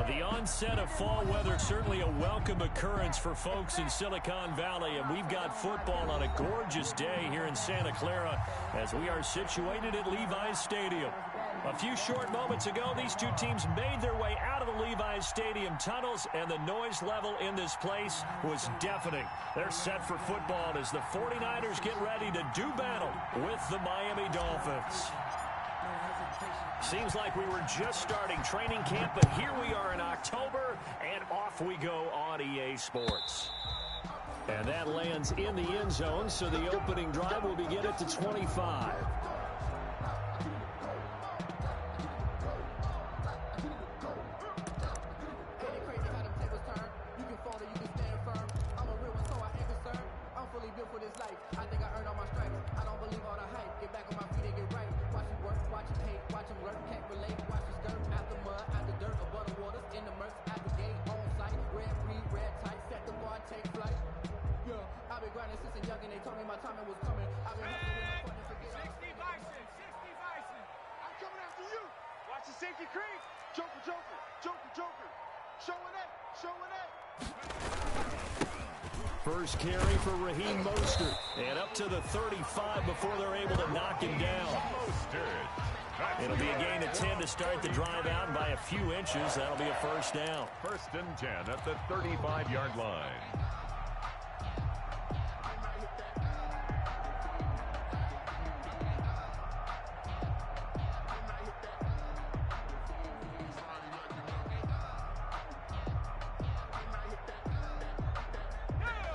The onset of fall weather, certainly a welcome occurrence for folks in Silicon Valley, and we've got football on a gorgeous day here in Santa Clara as we are situated at Levi's Stadium. A few short moments ago, these two teams made their way out of the Levi's Stadium tunnels, and the noise level in this place was deafening. They're set for football as the 49ers get ready to do battle with the Miami Dolphins. Seems like we were just starting training camp, but here we are in October, and off we go on EA Sports. And that lands in the end zone, so the opening drive will begin at the 25. First carry for Raheem Mostert, and up to the 35 before they're able to knock him down. It'll be a gain of 10 to start the drive out by a few inches. That'll be a first down. 1st and 10 at the 35-yard line.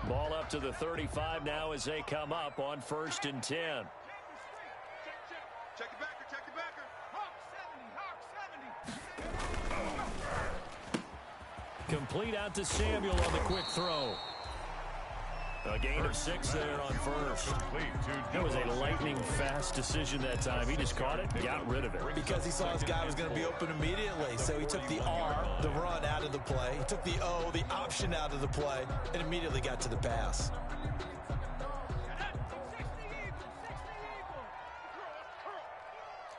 Ball up to the 35 now as they come up on 1st and 10. Check your backer, check your backer. Hawk 70, Hawk 70. Complete out to Samuel on the quick throw. A gain of 6 there on first. That was a lightning-fast decision that time. He just caught it, got rid of it. Because he saw his guy was going to be open immediately. So he took the R, the run, out of the play. He took the O, the option, out of the play, and immediately got to the pass.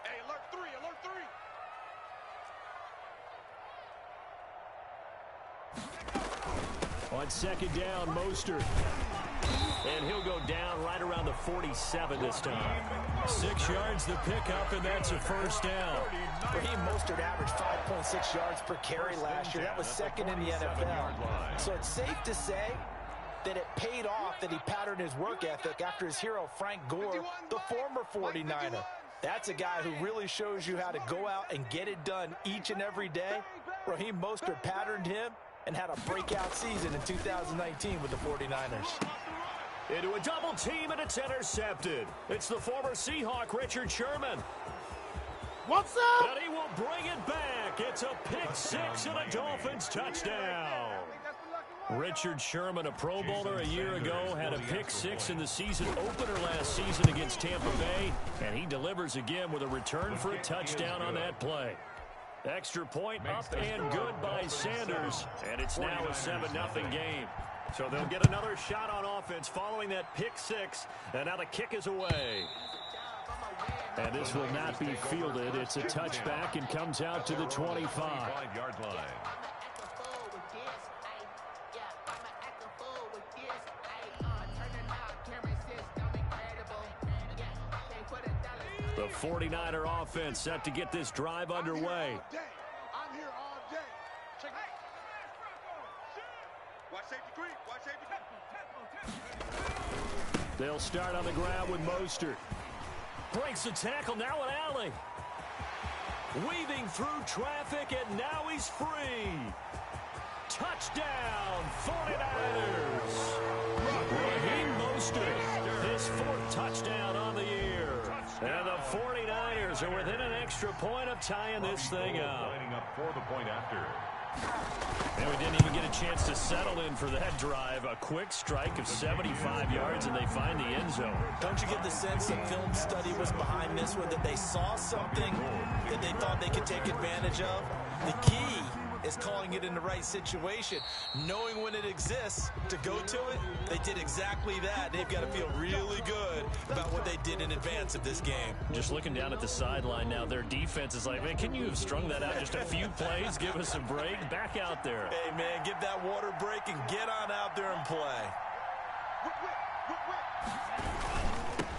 Hey, alert 3, alert 3. On 2nd down, Mostert. And he'll go down right around the 47 this time. 6 yards the pickup, and that's a first down. Raheem Mostert averaged 5.6 yards per carry last year. That was 2nd in the NFL. So it's safe to say that it paid off that he patterned his work ethic after his hero, Frank Gore, the former 49er. That's a guy who really shows you how to go out and get it done each and every day. Raheem Mostert patterned him and had a breakout season in 2019 with the 49ers. Into a double team, and it's intercepted. It's the former Seahawk, Richard Sherman. What's up? And he will bring it back. It's a pick 6 and a Dolphins touchdown. Richard Sherman, a Pro Bowler a year ago, had a pick 6 in the season opener last season against Tampa Bay, and he delivers again with a return for a touchdown on that play. Extra point up and good by Sanders, and it's now a 7-0 game. So they'll get another shot on offense following that pick 6, and now the kick is away. And this will not be fielded. It's a touchback and comes out to the 25-yard line. The 49er offense set to get this drive underway. I'm here all day. Check it. Watch safety creep. Watch safety creep. They'll start on the ground with Mostert. Breaks the tackle, now an alley. Weaving through traffic, and now he's free. Touchdown, 49ers. Raheem Mostert, his 4th touchdown on the year. And the 49ers are within an extra point of tying this thing up. Lining up for the point after. And we didn't even get a chance to settle in for that drive. A quick strike of 75 yards, and they find the end zone. Don't you get the sense that film study was behind this one, that they saw something that they thought they could take advantage of? The key is calling it in the right situation. Knowing when it exists to go to it, they did exactly that. They've got to feel really good about what they did in advance of this game. Just looking down at the sideline now, their defense is like, man, can you have strung that out just a few plays? Give us a break. Back out there. Hey, man, give that water break and get on out there and play.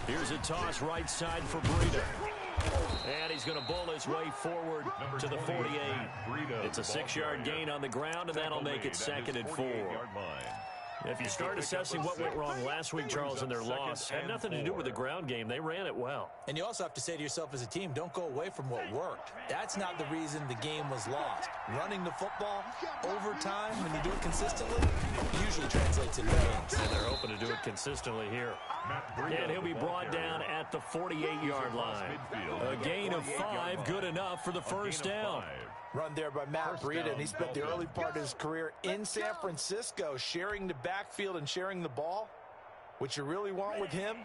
Here's a toss right side for Breida. And he's going to bowl his way forward to the 48. It's a 6-yard gain on the ground, and that'll make it 2nd and 4. If you start assessing what went wrong last week, Charles, in their loss, had nothing to do with the ground game. They ran it well. And you also have to say to yourself as a team, don't go away from what worked. That's not the reason the game was lost. Running the football over time, when you do it consistently, usually translates into gains. And they're hoping to do it consistently here. And he'll be brought down at the 48-yard line. A gain of 5, good enough for the first down. Run there by Matt Breida, and he spent the early part of his career in San Francisco sharing the backfield and sharing the ball. What you really want with him,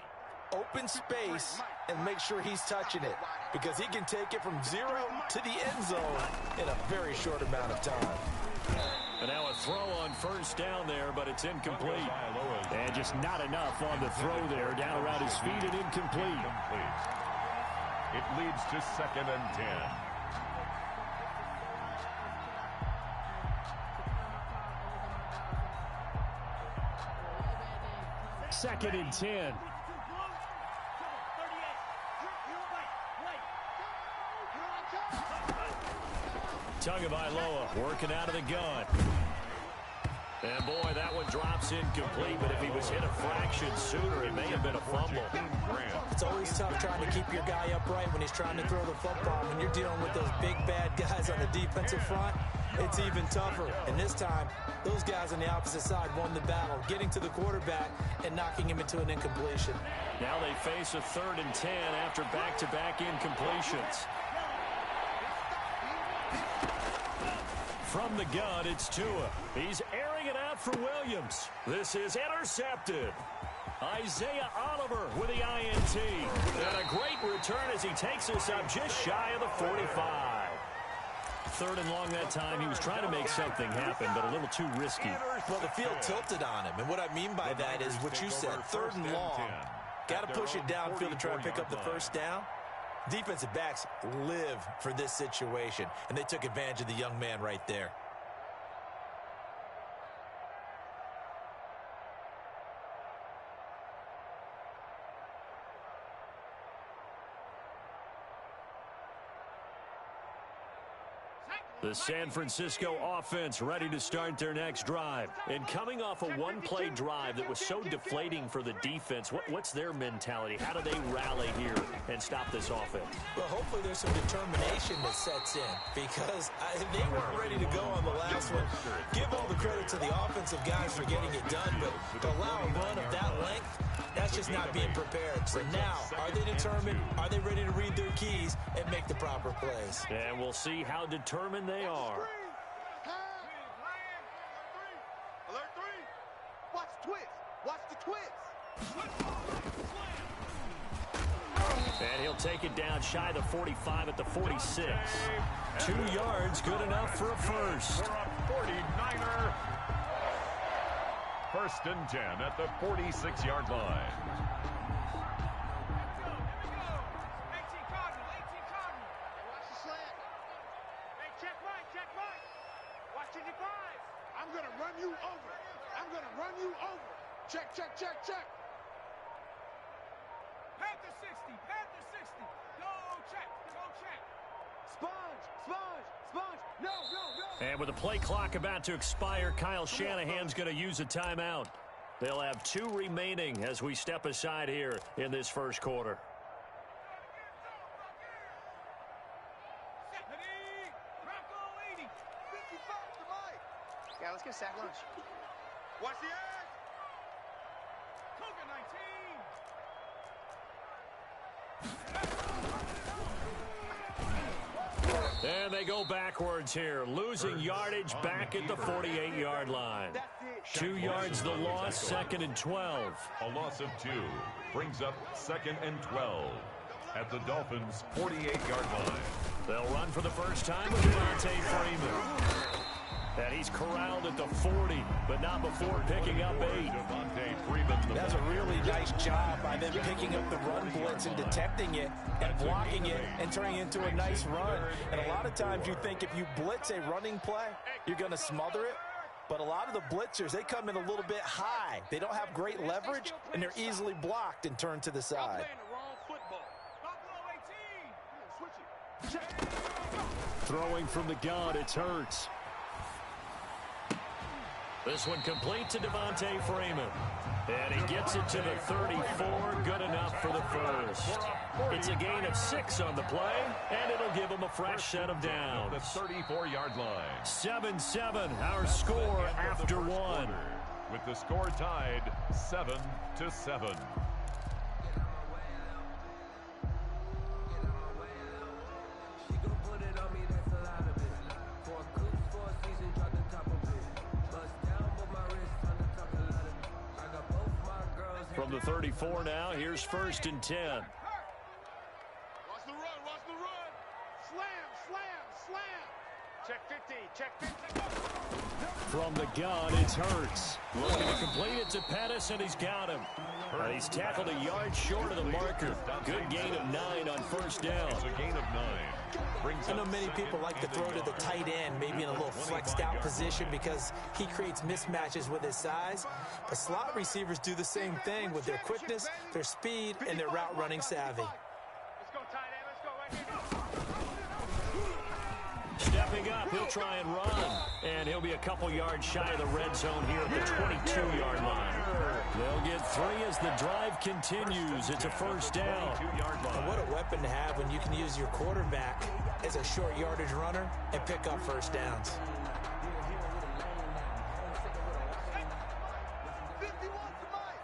open space and make sure he's touching it, because he can take it from 0 to the end zone in a very short amount of time. And now a throw on first down there, but it's incomplete. And just not enough on the throw there. Down around his feet and incomplete. It leads to 2nd and 10. Second and 10. Tagovailoa working out of the gun. And boy, that one drops incomplete, but if he was hit a fraction sooner, it may have been a fumble. It's always tough trying to keep your guy upright when he's trying to throw the football. When you're dealing with those big, bad guys on the defensive front, it's even tougher. And this time, those guys on the opposite side won the battle, getting to the quarterback and knocking him into an incompletion. Now they face a 3rd and 10 after back-to-back incompletions. From the gun, it's Tua. He's airing it out for Williams. This is intercepted. Isaiah Oliver with the INT. And a great return as he takes this up just shy of the 45. 3rd and long that time. He was trying to make something happen, but a little too risky. Well, the field tilted on him, and what I mean by that is what you said, 3rd and long. Got to push it downfield to try to pick up the first down. Defensive backs live for this situation, and they took advantage of the young man right there. The San Francisco offense ready to start their next drive. And coming off a one-play drive that was so deflating for the defense, what's their mentality? How do they rally here and stop this offense? Well, hopefully there's some determination that sets in, because they weren't ready to go on the last one. Give all the credit to the offensive guys for getting it done, but to allow a run of that length, that's just not being prepared. So now, are they determined? Are they ready to read their keys and make the proper plays? And we'll see how determined they are. Alert 3. Watch the twist. Watch the twist. And he'll take it down shy of the 45 at the 46. 2 yards, good enough for a first. For a 49er. 1st and 10 at the 46-yard line. I'm going to run you over. I'm going to run you over. Check, check, check, check. Panther 60, Panther 60. Go check, go check. Sponge, sponge, sponge. No, no, no. And with the play clock about to expire, Kyle Shanahan's going to use a timeout. They'll have 2 remaining as we step aside here in this first quarter. Yeah, let's get sack lunch. Watch the edge. Cougar 19. And they go backwards here, losing yardage back at the 48-yard line. 2 yards the loss, 2nd and 12. A loss of 2 brings up 2nd and 12 at the Dolphins' 48-yard line. They'll run for the first time with Devontae Freeman. And he's corralled at the 40, but not before picking up 8. That's a really nice job by them picking up the run blitz and detecting it and blocking it and turning it into a nice run. And a lot of times you think if you blitz a running play, you're going to smother it. But a lot of the blitzers, they come in a little bit high. They don't have great leverage, and they're easily blocked and turned to the side. Throwing from the gun, it's Hurts. This one complete to Devontae Freeman. And he gets it to the 34. Good enough for the first. It's a gain of 6 on the play, and it'll give him a fresh set of downs. The 34-yard line. 7-7, our score after 1. With the score tied 7-7. From the 34 now, here's 1st and 10. Watch the run, watch the run. Slam, slam, slam. Check 50, check 50. From the gun, it's Hurts. Looking to complete it to Pettis, and he's got him. And he's tackled a yard short of the marker. Good gain of 9 on 1st down. It's a gain of 9. I know many people like to throw to the tight end, maybe in a little flexed out position because he creates mismatches with his size. But slot receivers do the same thing with their quickness, their speed, and their route running savvy. Let's go, tight end. Let's go right here. Stepping up, he'll try and run. And he'll be a couple yards shy of the red zone here at the 22-yard line. They'll get 3 as the drive continues. It's a 1st down. And what a weapon to have when you can use your quarterback as a short yardage runner and pick up 1st downs. 51 tonight.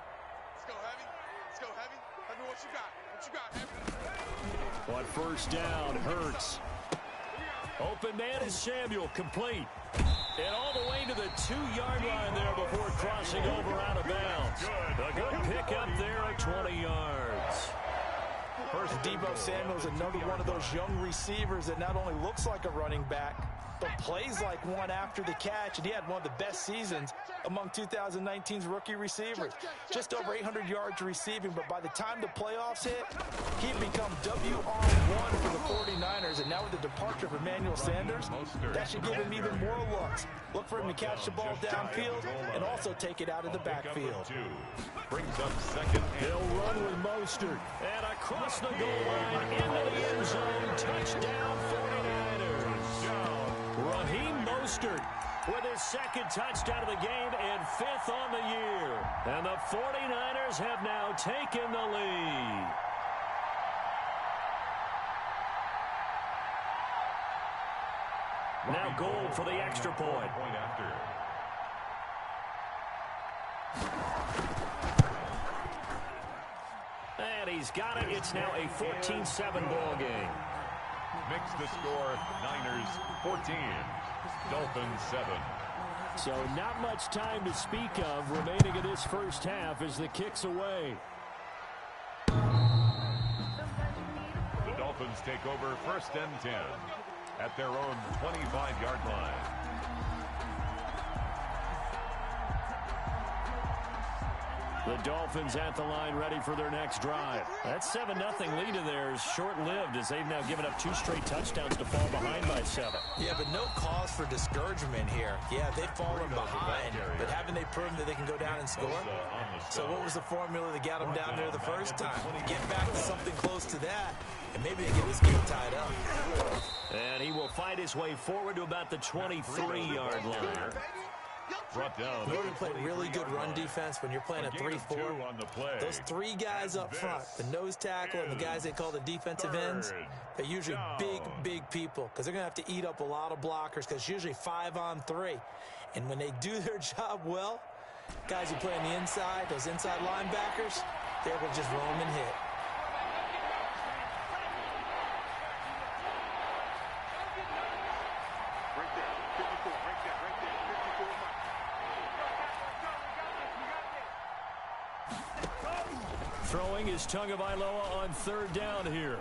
Let's go, Heavy. Let's go, Heavy. Heavy, what you got? What you got, Heavy? On 1st down, Hurts. Open man is Samuel, complete. And all the way to the 2-yard line there before crossing over out of bounds. A good pickup there at 20 yards. Deebo Samuel's another one of those young receivers that not only looks like a running back, but plays like one after the catch, and he had one of the best seasons among 2019's rookie receivers. Just over 800 yards receiving, but by the time the playoffs hit, he'd become WR1 for the 49ers, and now with the departure of Emmanuel Sanders, that should give him even more looks. Look for him to catch the ball downfield and also take it out of the backfield. Brings up 2nd and He'll run with Mostert. And across the goal line into the end zone. Touchdown 49ers. Raheem Mostert with his 2nd touchdown of the game and 5th on the year. And the 49ers have now taken the lead. Now goal for the extra point. After. And he's got it. It's now a 14-7 ball game. Makes the score Niners 14, Dolphins 7. So not much time to speak of remaining in this 1st half as the kick's away. The Dolphins take over 1st and 10 at their own 25-yard line. The Dolphins at the line ready for their next drive. That 7-0 lead of theirs short-lived as they've now given up 2 straight touchdowns to fall behind by 7. Yeah, but no cause for discouragement here. Yeah, they've fallen behind, but haven't they proven that they can go down and score? So what was the formula that got them down there the first time? Get back to something close to that, and maybe they get this game tied up. And he will fight his way forward to about the 23-yard line. Brought down. In order to play really good run defense when you're playing a 3-4, those 3 guys up front, the nose tackle and the guys they call the defensive ends, they're usually big people because they're going to have to eat up a lot of blockers because it's usually 5-on-3. And when they do their job well, guys who play on the inside, those inside linebackers, they're able to just roam and hit. Throwing is Tagovailoa on 3rd down here.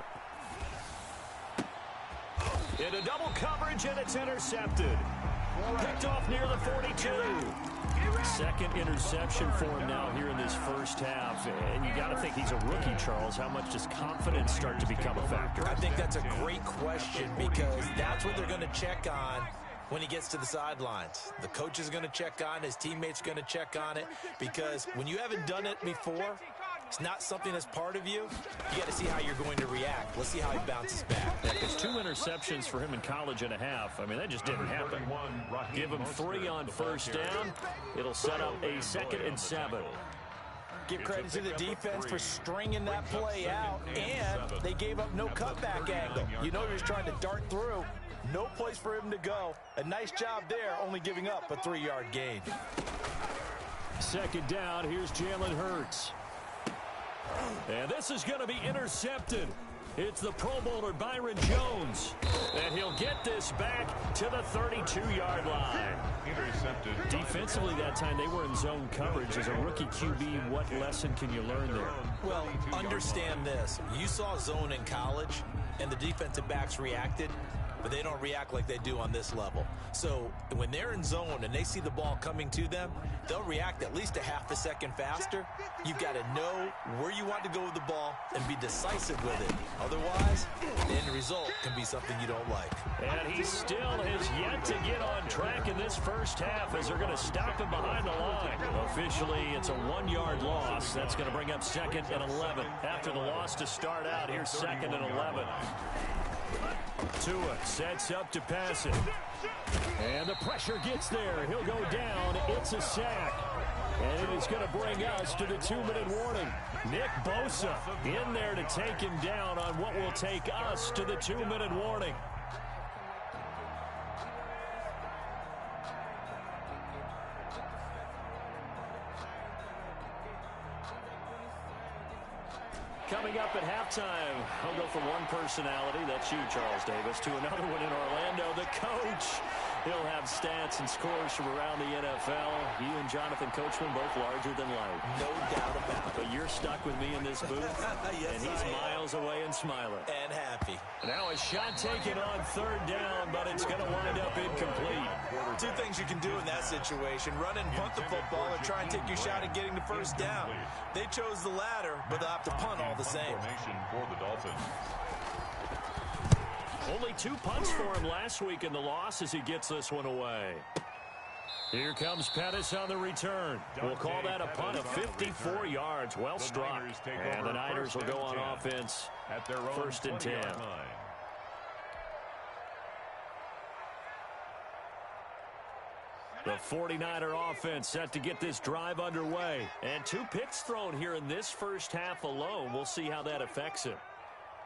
Into double coverage, and it's intercepted. Picked off near the 42. Second interception for him now here in this first half. And you got to think he's a rookie, Charles. How much does confidence start to become a factor? I think that's a great question because that's what they're going to check on when he gets to the sidelines. The coach is going to check on it. His teammates are going to check on it because when you haven't done it before, it's not something that's part of you. You got to see how you're going to react. Let's see how he bounces back. It's 2 interceptions for him in college and a half. I mean, that just didn't happen. Give him 3 on first down. It'll set up a 2nd and 7. Give credit to the defense for stringing that play out, and they gave up no cutback angle. You know you're just trying to dart through. No place for him to go. A nice job there, only giving up a 3-yard gain. 2nd down, here's Jalen Hurts. And this is going to be intercepted. It's the Pro Bowler Byron Jones. And he'll get this back to the 32-yard line. Intercepted. Defensively that time, they were in zone coverage. As a rookie QB, what lesson can you learn there? Well, understand this. You saw zone in college, and the defensive backs reacted, but they don't react like they do on this level. So when they're in zone and they see the ball coming to them, they'll react at least a half a second faster. You've got to know where you want to go with the ball and be decisive with it. Otherwise, the end result can be something you don't like. And he still has yet to get on track in this first half as they're going to stop him behind the line. Officially, it's a 1-yard loss. That's going to bring up 2nd and 11. After the loss to start out, here's 2nd and 11. Tua sets up to pass it. And the pressure gets there. He'll go down. It's a sack. And it is going to bring us to the 2-minute warning. Nick Bosa in there to take him down on what will take us to the 2-minute warning. Coming up at halftime, I'll go from one personality, that's you, Charles Davis, to another one in Orlando, the coach. He'll have stats and scores from around the NFL. You and Jonathan Coachman both larger than life. No doubt about it. But you're stuck with me in this booth, yes, and he's miles away and smiling. And happy. Now a shot taken on 3rd down, but it's going to wind up incomplete. 2 things you can do in that situation. Run and punt the football or try and take your shot at getting the first down. They chose the latter, but they'll have to punt all the same. Formation for the Dolphins. Only 2 punts for him last week in the loss as he gets this one away. Here comes Pettis on the return. We'll call that a punt of 54 yards. Well struck. And the Niners will go on offense at their own 1st and 10. The 49er offense set to get this drive underway. And 2 picks thrown here in this first half alone. We'll see how that affects him.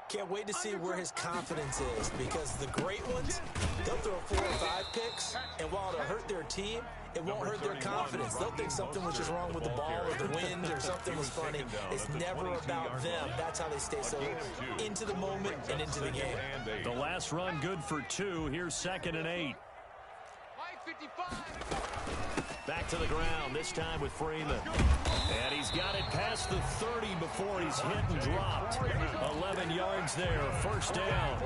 Can't wait to see where his confidence is because the great ones, they'll throw 4 or 5 picks, and while it'll hurt their team, it won't hurt their confidence. They'll think something was just wrong with the ball or the wind or something was funny. It's never about them. That's how they stay so into the moment and into the game. The last run good for 2. Here's 2nd and 8. Back to the ground, this time with Freeman. And he's got it past the 30 before he's hit and dropped. 11 yards there, 1st down.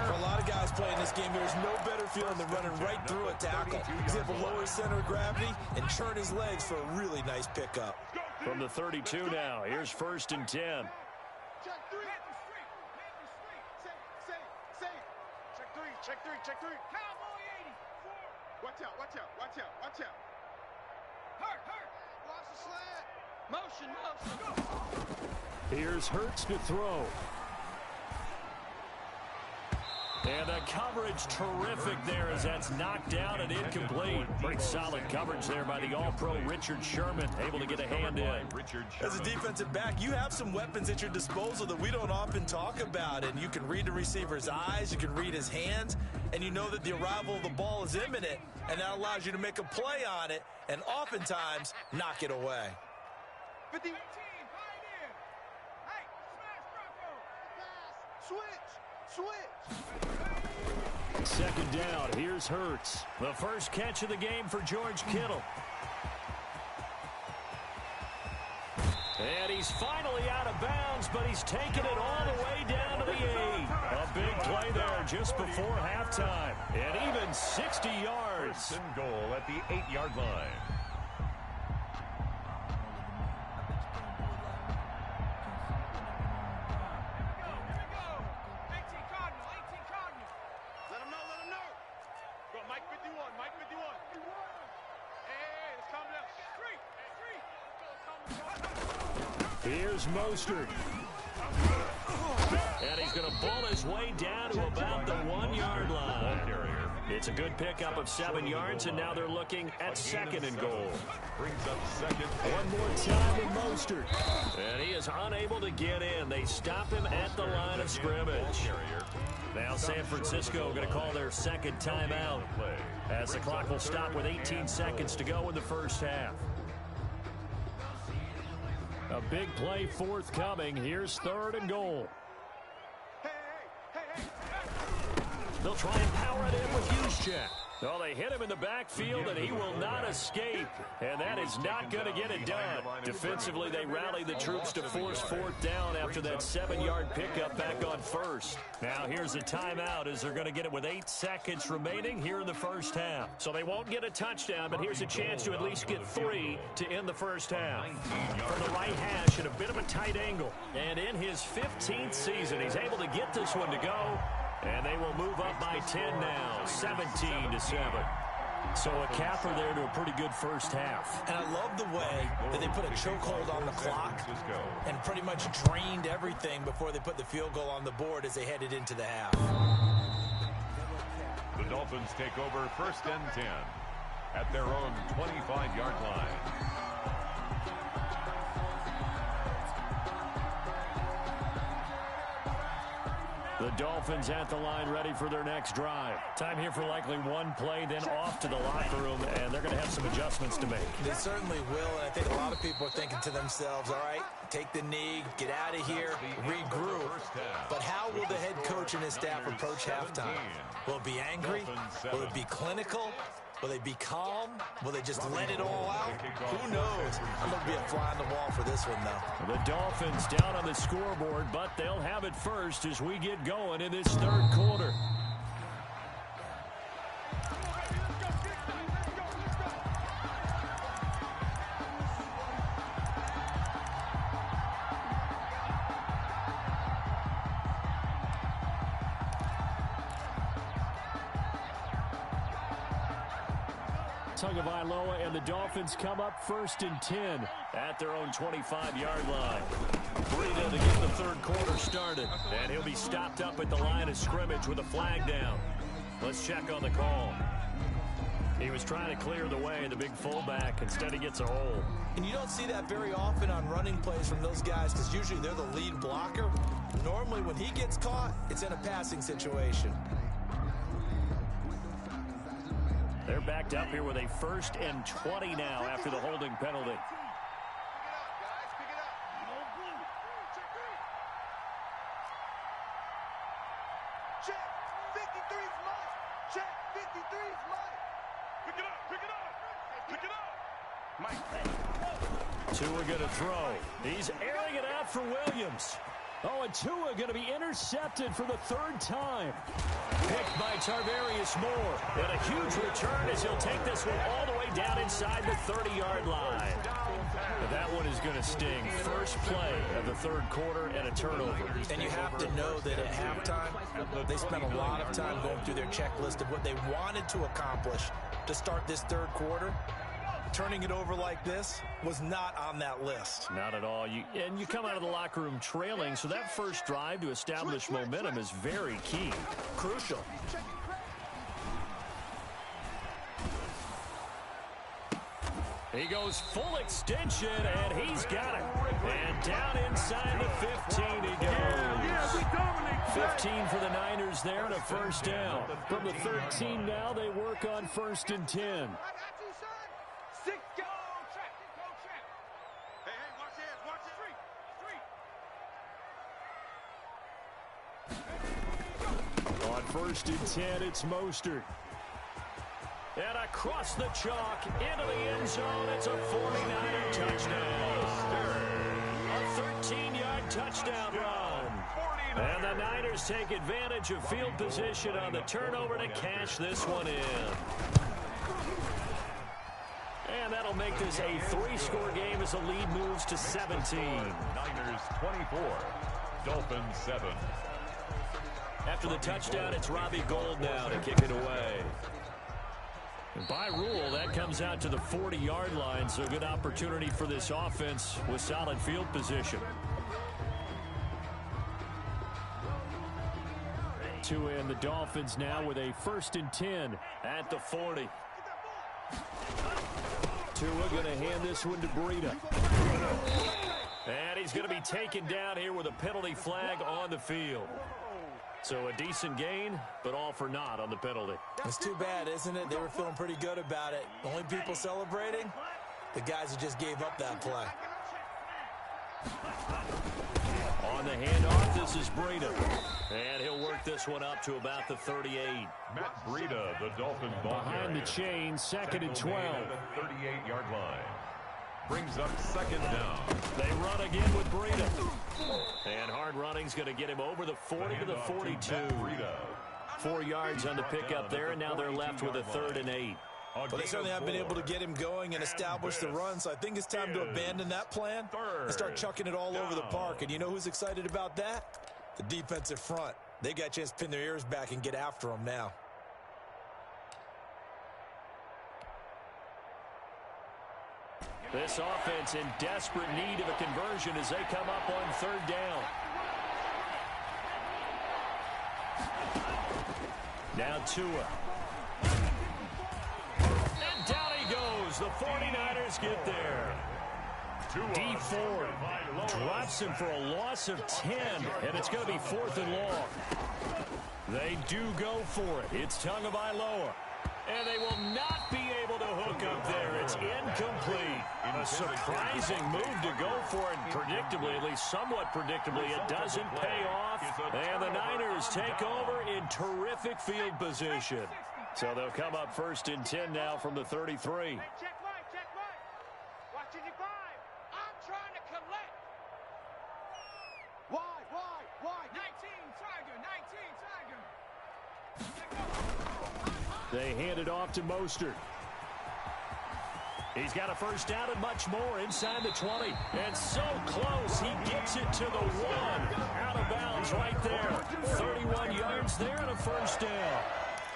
For a lot of guys playing this game, there's no better feeling than running right through a tackle. He's able to lower his center of gravity and churn his legs for a really nice pickup. From the 32 now, here's 1st and 10. Check three. Cowboy 80. Watch out. Hurt. Watch the slant. Motion. Here's Hurts to throw. And the coverage terrific there as that's knocked out and incomplete. Pretty solid coverage there by the All-Pro Richard Sherman, able to get a hand in. As a defensive back, you have some weapons at your disposal that we don't often talk about. And you can read the receiver's eyes, you can read his hands, and you know that the arrival of the ball is imminent. And that allows you to make a play on it and oftentimes knock it away. 15. Pioneer. Hey, smash Bronco. Switch. 2nd down, here's Hurts. The first catch of the game for George Kittle. And he's finally out of bounds, but he's taken it all the way down to the 8. A big play there just before halftime. And even 60 yards. First and goal at the 8-yard line. Let him know, let him know. Go, Mike 51, Mike 51. Hey, let's calm down. Here's Mostert. And he's going to ball his way down to about the 1-yard line. It's a good pickup of 7 yards, and now they're looking at second and goal. Brings up second. One more time with Mostert. And he is unable to get in. They stop him at the line of scrimmage. Now San Francisco going to call their second timeout as the clock will stop with 18 seconds to go in the first half. A big play forthcoming. Here's third and goal. They'll try and power it in with Juszczyk. Well, they hit him in the backfield, and he will not escape. And that is not going to get it done. Defensively, they rally the troops to force fourth down after that 7-yard pickup back on first. Now here's a timeout as they're going to get it with 8 seconds remaining here in the first half. So they won't get a touchdown, but here's a chance to at least get 3 to end the first half. From the right hash at a bit of a tight angle. And in his 15th season, he's able to get this one to go. And they will move up by 10 now, 17-7. So a capper there to a pretty good first half. And I love the way that they put a chokehold on the clock and pretty much drained everything before they put the field goal on the board as they headed into the half. The Dolphins take over first and 10 at their own 25-yard line. The Dolphins at the line ready for their next drive. Time here for likely one play, then off to the locker room, and they're going to have some adjustments to make. They certainly will, and I think a lot of people are thinking to themselves, all right, take the knee, get out of here, regroup. But how will the head coach and his staff approach halftime? Will it be angry? Will it be clinical? Will they be calm? Will they just let it all out? Who knows? I'm going to be a fly on the wall for this one, though. The Dolphins down on the scoreboard, but they'll have it first as we get going in this third quarter. Tagovailoa and the Dolphins come up first and 10 at their own 25-yard line. 3 to get the third quarter started. And he'll be stopped up at the line of scrimmage with a flag down. Let's check on the call. He was trying to clear the way, the big fullback. Instead, he gets a hold. And you don't see that very often on running plays from those guys because usually they're the lead blocker. Normally, when he gets caught, it's in a passing situation. They're backed up here with a 1st and 20 now after the holding penalty. Check, 53's mine. Check, 53's mine. Pick it up, pick it up, pick it up. Mike. Tua going to throw. He's airing it out for Williams. Oh, and Tua going to be intercepted for the 3rd time. Picked by Tarvarius Moore. And a huge return as he'll take this one all the way down inside the 30-yard line. That one is going to sting. First play of the third quarter and a turnover. And you have to know that at halftime, they spent a lot of time going through their checklist of what they wanted to accomplish to start this third quarter. Turning it over like this was not on that list. Not at all. You come out of the locker room trailing, so that first drive to establish momentum is very key. Crucial. He goes full extension, and he's got it. And down inside the 15 he goes. 15 for the Niners there and a first down. From the 13 now, they work on 1st and 10. On 1st and 10, it's Mostert. And across the chalk, into the end zone, it's a 49er touchdown. touchdown run. And the Niners take advantage of field position on the turnover to cash this one in. And that'll make this a 3-score game as the lead moves to 17. Niners 24, Dolphins 7. After the touchdown, it's Robbie Gould now to kick it away. And by rule, that comes out to the 40-yard line, so good opportunity for this offense with solid field position. To end the Dolphins now with a 1st and 10 at the 40. Tua going to hand this one to Breida. And he's going to be taken down here with a penalty flag on the field. So a decent gain, but all for naught on the penalty. It's too bad, isn't it? They were feeling pretty good about it. The only people celebrating, the guys who just gave up that play. On the handoff, this is Breida. And he'll work this one up to about the 38. Matt Breida, the Dolphin ball Behind the chain, 2nd and 12. At the 38-yard line. Brings up 2nd down. They run again with Breida. And hard running's going to get him over the 40 to the 42. 4 yards on the pickup there, and now they're left with a 3rd and 8. But they certainly have been able to get him going and establish the run, so I think it's time to abandon that plan and start chucking it all over the park. And you know who's excited about that? The defensive front. They got a chance to pin their ears back and get after him now. This offense in desperate need of a conversion as they come up on 3rd down. Now Tua. And down he goes. The 49ers get there. D Ford drops him for a loss of 10, and it's going to be 4th and long. They do go for it. It's Tagovailoa. And they will not be able to hook up there. It's incomplete. A surprising move to go for it. Predictably, at least somewhat predictably, it doesn't pay off. And the Niners take over in terrific field position. So they'll come up 1st and 10 now from the 33. Check right, check right. Watching you 5. I'm trying to collect. Wide. 19, Tiger, 19, Tiger. They hand it off to Mostert. He's got a 1st down and much more inside the 20. And so close, he gets it to the 1. Out of bounds right there. 31 yards there and a 1st down.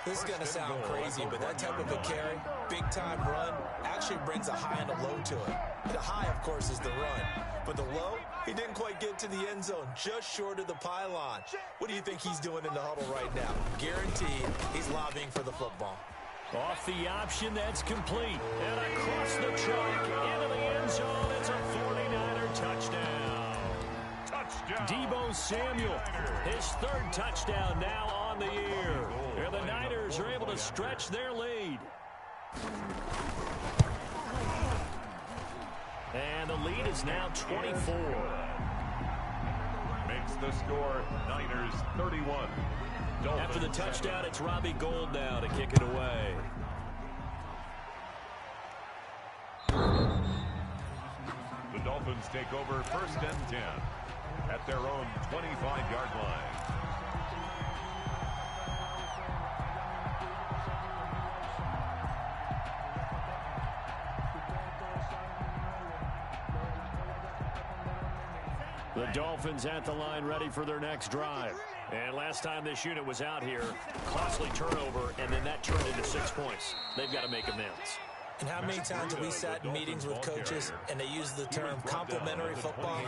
This is going to sound crazy, but that type of a carry, big-time run, actually brings a high and a low to it. The high, of course, is the run. But the low, he didn't quite get to the end zone, just short of the pylon. What do you think he's doing in the huddle right now? Guaranteed he's lobbying for the football. Off the option, that's complete. And across the track, into the end zone, it's a 49er touchdown. Deebo Samuel, his 3rd touchdown now on the year. And the Niners are able to stretch their lead. And the lead is now 24. Makes the score Niners 31. Dolphins. After the touchdown, it's Robbie Gould now to kick it away. The Dolphins take over 1st and 10 at their own 25-yard line. The Dolphins at the line ready for their next drive. And last time this unit was out here, costly turnover, and then that turned into 6 points. They've got to make amends. And how many times have we sat in meetings with coaches and they use the term complementary football?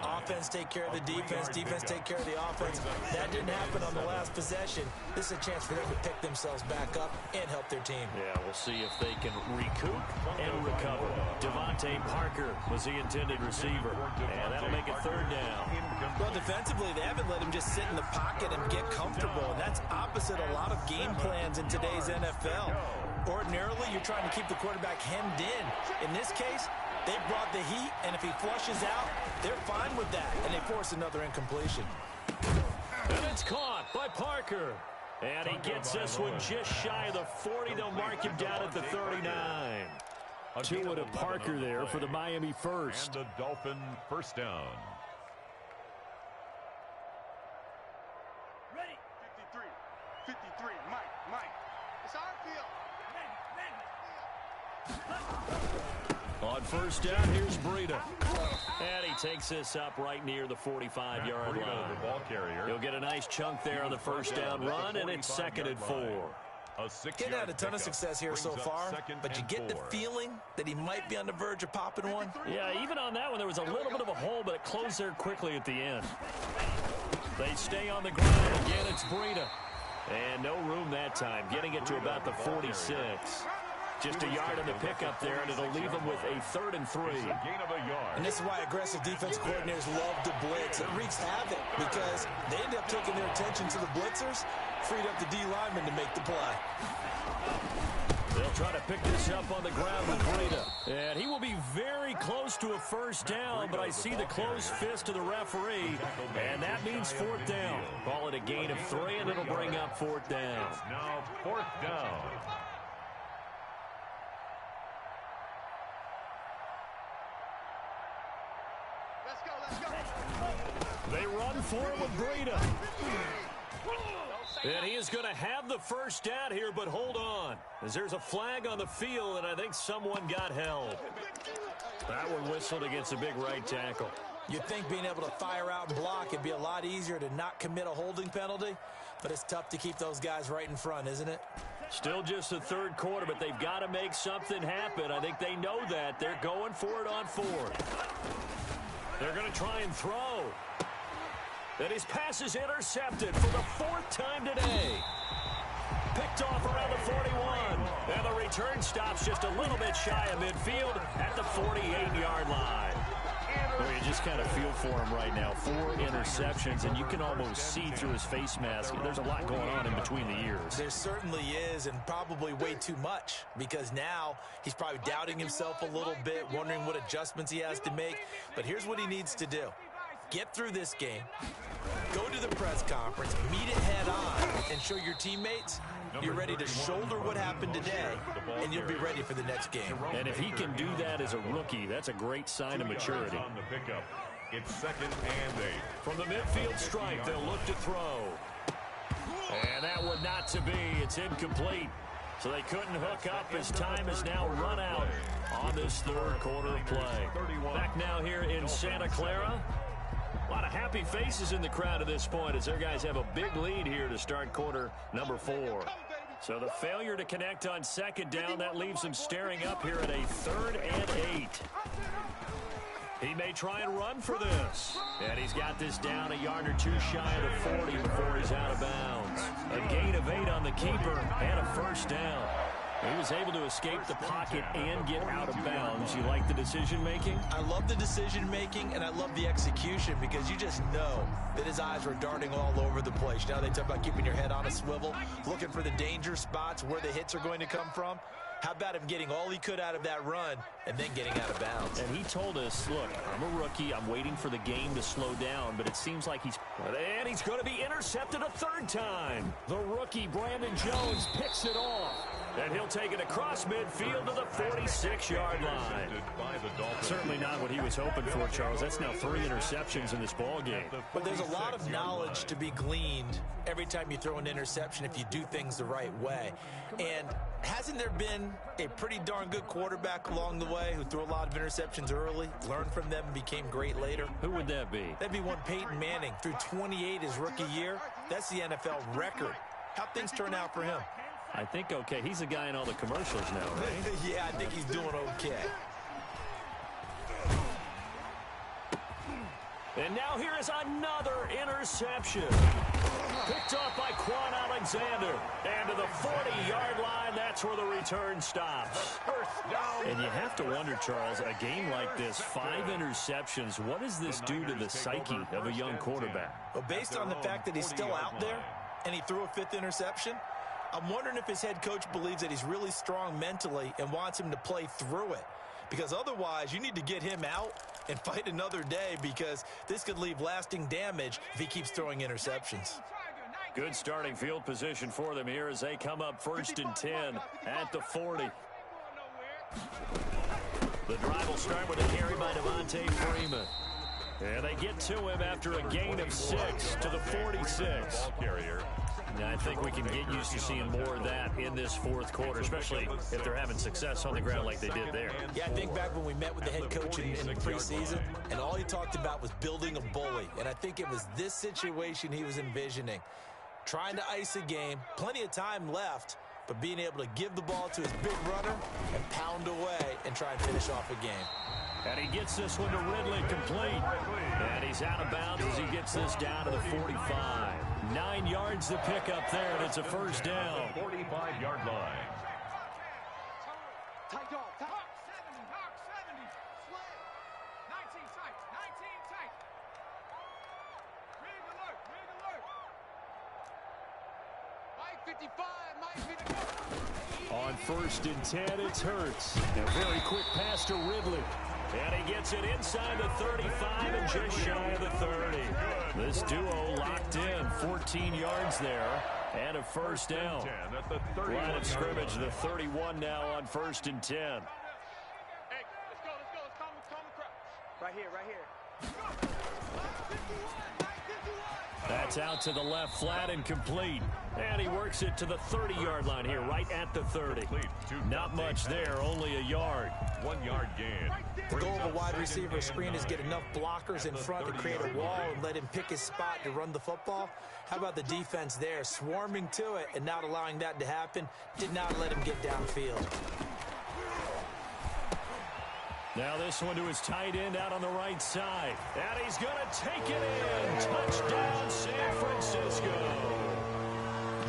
Offense take care of the defense, defense take care of the offense. That didn't happen on the last possession. This is a chance for them to pick themselves back up and help their team. Yeah, we'll see if they can recoup and recover. Devontae Parker was the intended receiver, and that'll make it 3rd down. Well, defensively, they haven't let him just sit in the pocket and get comfortable, and that's opposite a lot of game plans in today's NFL. Ordinarily, you're trying to keep the quarterback hemmed in. In this case, they brought the heat, and if he flushes out, they're fine with that, and they force another incompletion. And it's caught by Parker. And he gets this one just shy of the 40. They'll mark him down at the 39. Tua to Parker there for the Miami first. And the Dolphin 1st down. On first down, here's Breida. And he takes this up right near the 45-yard line. The ball carrier. He'll get a nice chunk there on the first down run, and it's 2nd and 4. Getting had a ton of success here so far, but you get the feeling that he might be on the verge of popping one. Yeah, even on that one, there was a little bit of a hole, but it closed there quickly at the end. They stay on the ground. Again, it's Breida. And no room that time, getting it to about the 46. Just a yard in the pickup there, and it'll leave them with a 3rd and 3. Gain of a yard. And this is why aggressive defense coordinators love to blitz. It wreaks havoc because they end up taking their attention to the blitzers, freed up the D lineman to make the play. They'll try to pick this up on the ground with Breida. And he will be very close to a first down, but I see the closed fist of the referee, and that means 4th down. Call it a gain of 3, and it'll bring up 4th down. Now 4th down. They run for it with Breida. And he is going to have the first down here, but hold on, as there's a flag on the field, and I think someone got held. That one whistled against a big right tackle. You'd think being able to fire out and block it'd be a lot easier to not commit a holding penalty, but it's tough to keep those guys right in front, isn't it? Still just the 3rd quarter, but they've got to make something happen. I think they know that. They're going for it on 4th. They're going to try and throw. And his pass is intercepted for the 4th time today. Picked off around the 41. And the return stops just a little bit shy of midfield at the 48-yard line. Well, you just kind of feel for him right now. 4 interceptions, and you can almost see through his face mask. There's a lot going on in between the ears. There certainly is, and probably way too much, because now he's probably doubting himself a little bit, wondering what adjustments he has to make. But here's what he needs to do. Get through this game, go to the press conference, meet it head on, and show your teammates you're ready to shoulder what happened today, and you'll be ready for the next game. And if he can do that as a rookie, that's a great sign of maturity. On the pickup. It's 2nd and 8. From the midfield stripe, they'll look to throw. And that one not to be. It's incomplete. So they couldn't hook up as time is now run out on this 3rd quarter of play. Back now here in Santa Clara. A lot of happy faces in the crowd at this point as their guys have a big lead here to start quarter number 4. So the failure to connect on 2nd down, that leaves them staring up here at a 3rd and 8. He may try and run for this. And he's got this down a yard or 2 shy of the 40 before he's out of bounds. A gain of 8 on the keeper and a first down. He was able to escape the pocket and get out of bounds. You like the decision-making? I love the decision-making, and I love the execution because you just know that his eyes were darting all over the place. You know, they talk about keeping your head on a swivel, looking for the danger spots where the hits are going to come from. How about him getting all he could out of that run and then getting out of bounds? And he told us, look, I'm a rookie. I'm waiting for the game to slow down, but it seems like he's going to be intercepted a 3rd time. The rookie, Brandon Jones, picks it off. And he'll take it across midfield to the 46-yard line. Certainly not what he was hoping for, Charles. That's now 3 interceptions in this ball game. But there's a lot of knowledge to be gleaned every time you throw an interception if you do things the right way. And hasn't there been a pretty darn good quarterback along the way who threw a lot of interceptions early, learned from them, and became great later? Who would that be? That'd be one Peyton Manning. Threw 28 his rookie year. That's the NFL record. How'd things turn out for him? I think okay. He's a guy in all the commercials now, right? Yeah, I think he's doing okay. And now here is another interception. Picked off by Quan Alexander. And to the 40-yard line, that's where the return stops. And you have to wonder, Charles, a game like this, 5 interceptions, what does this do to the psyche of a young quarterback? Well, based on the fact that he's still out there and he threw a 5th interception, I'm wondering if his head coach believes that he's really strong mentally and wants him to play through it. Because otherwise, you need to get him out and fight another day because this could leave lasting damage if he keeps throwing interceptions. Good starting field position for them here as they come up 1st and 10 at the 40. The drive will start with a carry by Devontae Freeman. And they get to him after a gain of 6 to the 46. Ball carrier. Yeah, I think we can get used to seeing more of that in this fourth quarter, especially if they're having success on the ground like they did there. Yeah, I think back when we met with the head coach in the preseason, and all he talked about was building a bully. And I think it was this situation he was envisioning. Trying to ice a game, plenty of time left, but being able to give the ball to his big runner and pound away and try and finish off a game. And he gets this one to Ridley complete. And he's out of bounds as he gets this down to the 45. 9 yards to pick up there, and it's a first down. 45-yard line. Tight dog, tight. Hawk 70. Slam. 19 tight. Rig alert. Mike 55. On 1st and 10, it's Hurts. A very quick pass to Ridley. And he gets it inside the 35 and just shy of the 30. This duo locked in, 14 yards there, and a first down. Line of scrimmage, the 31 now on 1st and 10. Hey, let's go. Let's calm the crowd. Right here. That's out to the left, flat and complete. And he works it to the 30-yard line here, right at the 30. Not much there, only a yard. 1 yard gain. The goal of a wide receiver screen is get enough blockers in front to create a wall and let him pick his spot to run the football. How about the defense there, swarming to it and not allowing that to happen? Did not let him get downfield. Now this one to his tight end out on the right side. And he's going to take it in. Touchdown, San Francisco.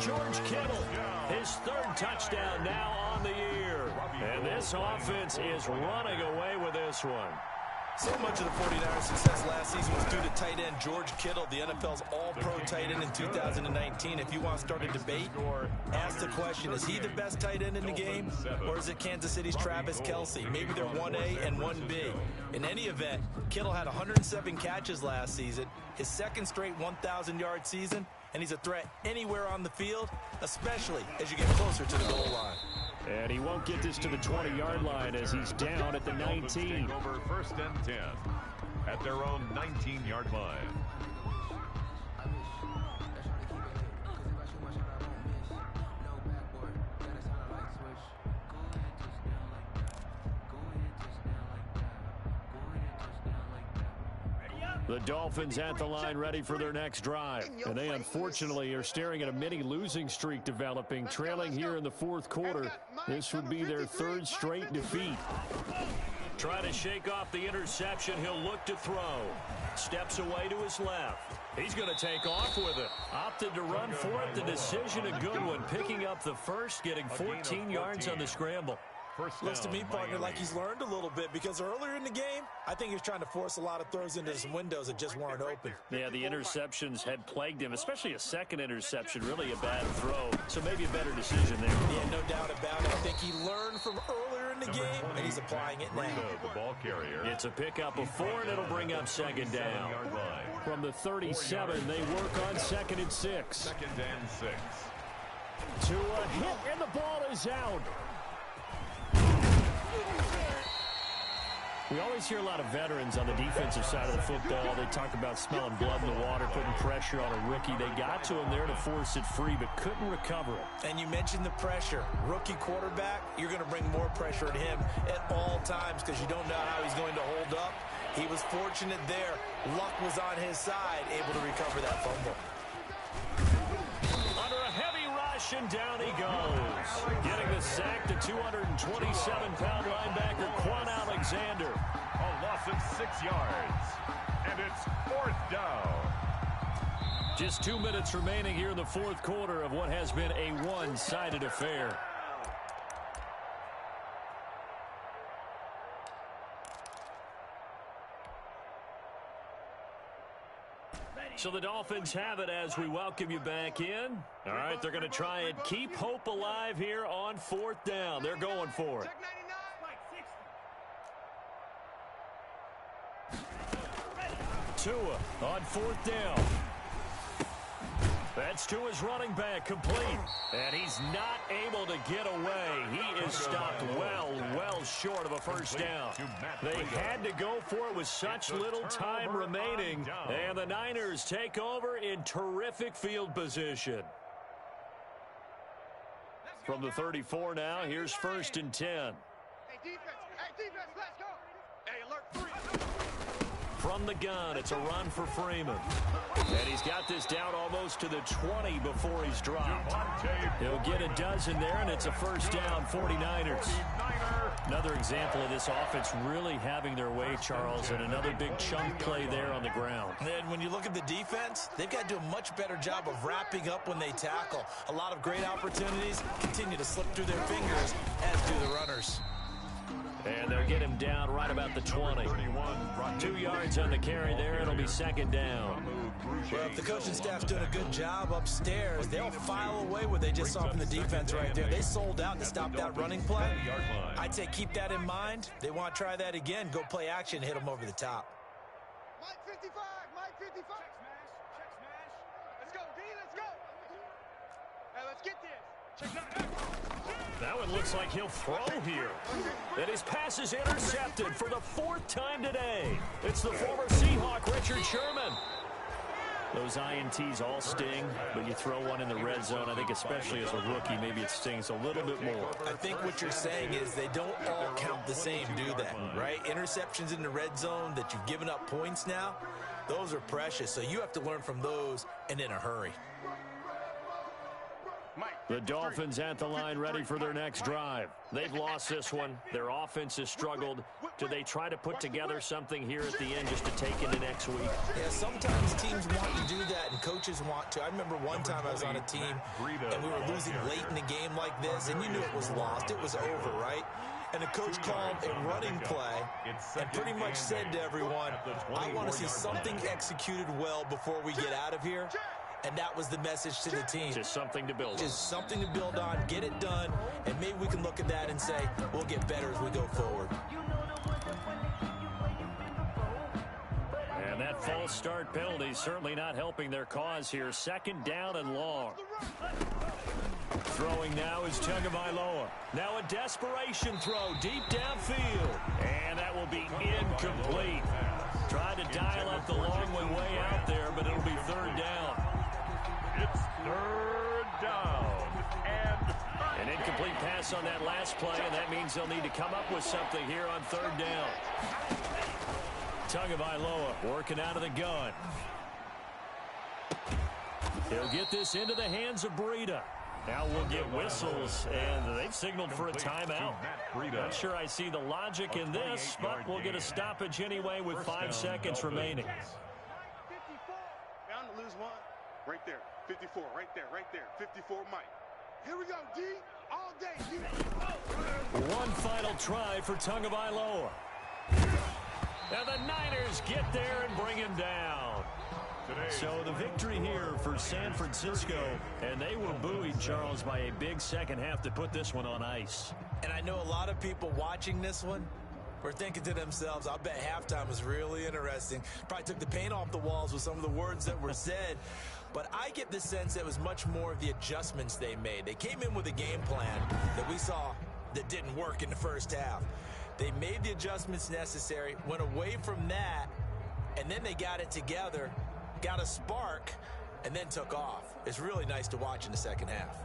George Kittle, his 3rd touchdown now on the year. And this offense is running away with this one. So much of the 49ers' success last season was due to tight end George Kittle, the NFL's all-pro tight end in 2019. If you want to start a debate, ask the question, is he the best tight end in the game, or is it Kansas City's Travis Kelce? Maybe they're 1A and 1B. In any event, Kittle had 107 catches last season, his 2nd straight 1,000-yard season, and he's a threat anywhere on the field, especially as you get closer to the goal line. And he won't get this to the 20-yard line as he's down at the 19. Over 1st and 10 at their own 19-yard line. The Dolphins at the line ready for their next drive. And they unfortunately are staring at a mini losing streak developing, trailing here in the 4th quarter. This would be their 3rd straight defeat. Trying to shake off the interception. He'll look to throw. Steps away to his left. He's going to take off with it. Opted to run for it. The decision a good one. Picking up the first, getting 14 yards on the scramble. Looks to me, partner, like he's learned a little bit because earlier in the game, I think he was trying to force a lot of throws into some windows that just weren't open. Yeah, the interceptions had plagued him, especially a 2nd interception, really a bad throw. So maybe a better decision there. Yeah, no doubt about it. I think he learned from earlier in the game, and he's applying it now. The ball carrier. It's a pickup of 4, and it'll bring up 2nd down. From the 37, they work on 2nd and 6. 2nd and 6. To a hit, and the ball is out. We always hear a lot of veterans on the defensive side of the football. They talk about smelling blood in the water, putting pressure on a rookie. They got to him there to force it free, but couldn't recover it. And you mentioned the pressure. Rookie quarterback, you're going to bring more pressure at him at all times because you don't know how he's going to hold up. He was fortunate there. Luck was on his side, able to recover that fumble. Under a heavy rush, and down he goes. Getting the sack, the 227-pound linebacker, Quan Alexander. A loss of 6 yards. And it's 4th down. Just 2 minutes remaining here in the 4th quarter of what has been a one-sided affair. So the Dolphins have it as we welcome you back in. All right, they're going to try and keep hope alive here on 4th down. They're going for it. Tua on 4th down. That's Tua's running back, complete. And he's not able to get away. He is stopped well short of a first down. They had to go for it with such little time remaining. And the Niners take over in terrific field position. From the 34 now, here's 1st and 10. Hey, defense, let's go. Hey, alert 3. From the gun, it's a run for Freeman. And he's got this down almost to the 20 before he's dropped. He'll get a dozen there, and it's a first down, 49ers. Another example of this offense really having their way, Charles, and another big chunk play there on the ground. And when you look at the defense, they've got to do a much better job of wrapping up when they tackle. A lot of great opportunities continue to slip through their fingers, as do the runners. And they'll get him down right about the 20. 2 yards on the carry there. It'll be 2nd down. Well, if the coaching staff's doing a good job upstairs, they'll file away what they just saw from the defense right there. They sold out to stop that running play. I'd say keep that in mind. They want to try that again. Go play action, hit them over the top. Mike 55, Mike 55. Check smash. Let's go, D, let's go. Hey, let's get this. Check that. That one looks like he'll throw here. And his pass is intercepted for the 4th time today. It's the former Seahawk, Richard Sherman. Those INTs all sting, but you throw one in the red zone, I think especially as a rookie, maybe it stings a little bit more. I think what you're saying is they don't all count the same, do they? Right? Interceptions in the red zone that you've given up points now, those are precious. So you have to learn from those and in a hurry. The Dolphins at the line ready for their next drive. They've lost this one. Their offense has struggled. Do they try to put together something here at the end just to take into next week? Yeah, sometimes teams want to do that and coaches want to. I remember one time I was on a team and we were losing late in a game like this and you knew it was lost. It was over, right? And the coach called a running play and pretty much said to everyone, I want to see something executed well before we get out of here. And that was the message to the team. Just something to build on. Just something to build on, get it done, and maybe we can look at that and say, we'll get better as we go forward. And that false start penalty certainly not helping their cause here. 2nd down and long. Throwing now is Tagovailoa. Now a desperation throw deep downfield. And that will be incomplete. Tried to dial up the long one way out there, but it'll be 3rd down. It's 3rd down. And an incomplete pass on that last play, and that means they'll need to come up with something here on 3rd down. Tagovailoa working out of the gun. He'll get this into the hands of Breida. Now we'll get whistles, and they've signaled for a timeout. Not sure I see the logic in this, but we'll get a stoppage anyway with 5 seconds remaining. 54. Bound to lose one. Right there. 54. Right there. 54, Mike. Here we go, D. All day, D. One final try for Tagovailoa. And the Niners get there and bring him down. So the victory here for San Francisco, and they were buoyed, Charles, by a big second half to put this one on ice. And I know a lot of people watching this one were thinking to themselves, I'll bet halftime was really interesting. Probably took the paint off the walls with some of the words that were said. But I get the sense that it was much more of the adjustments they made. They came in with a game plan that we saw that didn't work in the first half. They made the adjustments necessary, went away from that, and then they got it together, got a spark, and then took off. It's really nice to watch in the second half.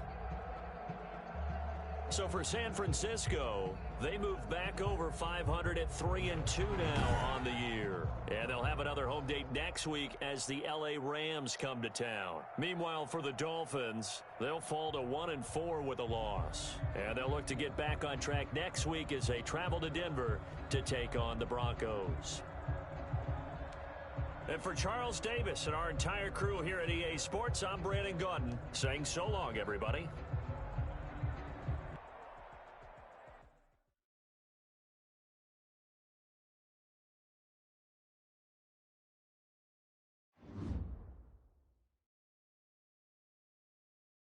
So for San Francisco, they move back over 500 at 3-2 now on the year. And they'll have another home date next week as the LA Rams come to town. Meanwhile, for the Dolphins, they'll fall to 1-4 with a loss. And they'll look to get back on track next week as they travel to Denver to take on the Broncos. And for Charles Davis and our entire crew here at EA Sports, I'm Brandon Gaudin saying so long, everybody.